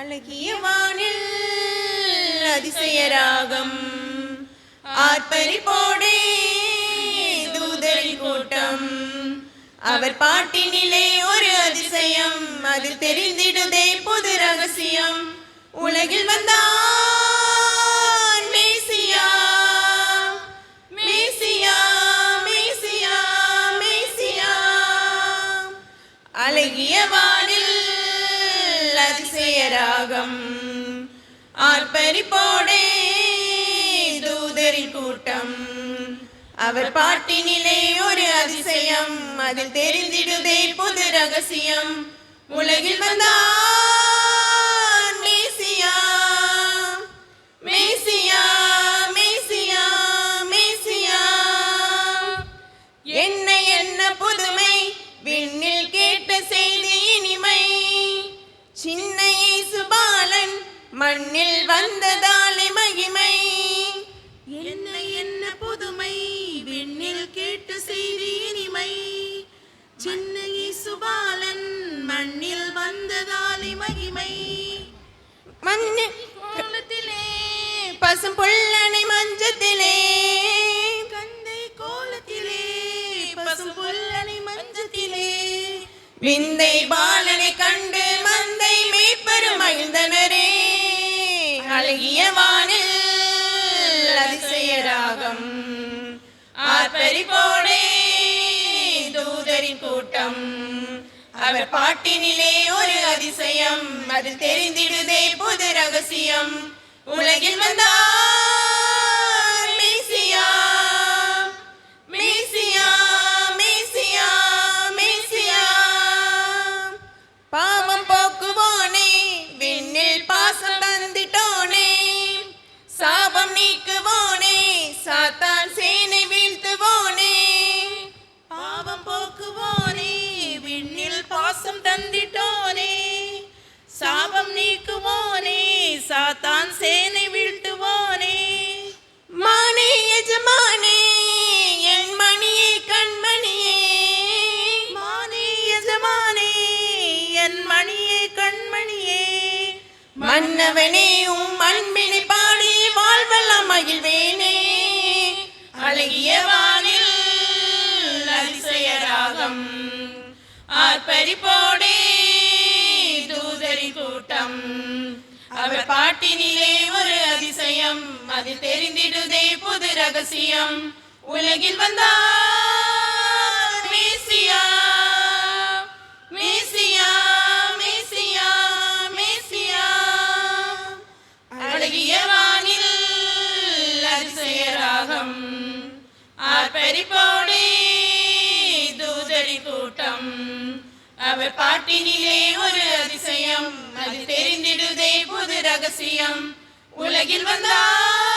அழகிய வானில் அதிசய ராகம் ஆர்ப்பரிப்போடே தூதரின் கூட்டம். அவர் பாட்டினிலே ஒரு அதிசயம், அதில் தெரிந்திடுதே புது ரகசியம். உலகில் வந்தான் மேசியா, மேசியா, மேசியா, மேசியா. அழகிய வானில் அதிசய ராகம் ஆர்ப்பரிப்போடே தூதரின் கூட்டம். அவர் பாட்டினிலே ஒரு அதிசயம், அதில் தெரிந்திடுதே புது ரகசியம். உலகில் வந்தான் மேசியா, மேசியா, மேசியா, மேசியா. என்ன என்ன புதுமை, விண்ணில் கேட்ட செய்தி இனிமை. சின்ன இயேசு பாலன் மண்ணில் வந்ததாலே மகிமை. என்ன என்ன புதுமை, விண்ணில் கேட்ட செய்தி இனிமை. சின்ன இயேசு பாலன் மண்ணில் வந்ததாலே மகிமை. மண்ணில் கோலத்திலே பசும் புல்லனை மஞ்சத்திலே, கந்தை கோலத்திலே பசும் புல்லனை மஞ்சத்திலே. விந்தை பாலனை கண்டு மந்தை மேய்ப்பரும் மகிழ்ந்தனரே. அழகிய வானில் அதிசய ராகம் ஆர்ப்பரிப்போடே தூதரின் கூட்டம். அவர் பாட்டினிலே ஒரு அதிசயம், அதில் தெரிந்திடுதே புது ரகசியம். உலகில் வந்தார் மேசியா, மேசியா, மேசியா, மேசியா. பாவம் போக்குவோனே, விண்ணில் பாசம் தந்திட்டோனே. சாபம் நீக்குவோனே, சாத்தான் சேனை வீழ்த்துவோனே. பாவம் போக்குவோனே, விண்ணில் பாசம் தந்திட்டோனே. சாபம் நீக்குவோனே, சாத்தான் சேனை வீழ்த்துவோனே. மானே எஜமானே, என் மணியே கண்மணியே. மானே எஜமானே, என் மணியே கண்மணியே. மன்னவனே, உம் அன்பினை பாடி வாழ்வெல்லாம் மகிழ்வேனே. அழகிய வானில் அதிசய ராகம் ஆர்ப்பரிப்போடே தூதரின் கூட்டம். அவர் பாட்டினிலே ஒரு அதிசயம், அதில் தெரிந்திடுதே புது ரகசியம். உலகில் வந்தார் மேசியா, மேசியா, மேசியா, மேசியா. அழகிய வானில் அதிசய ராகம் ஆர்ப்பரிப்போடே தூதரின் கூட்டம். அவர் பாட்டினிலே ஒரு அதிசயம், அது தெரிந்திடுதே புது ரகசியம். உலகில் வந்தார்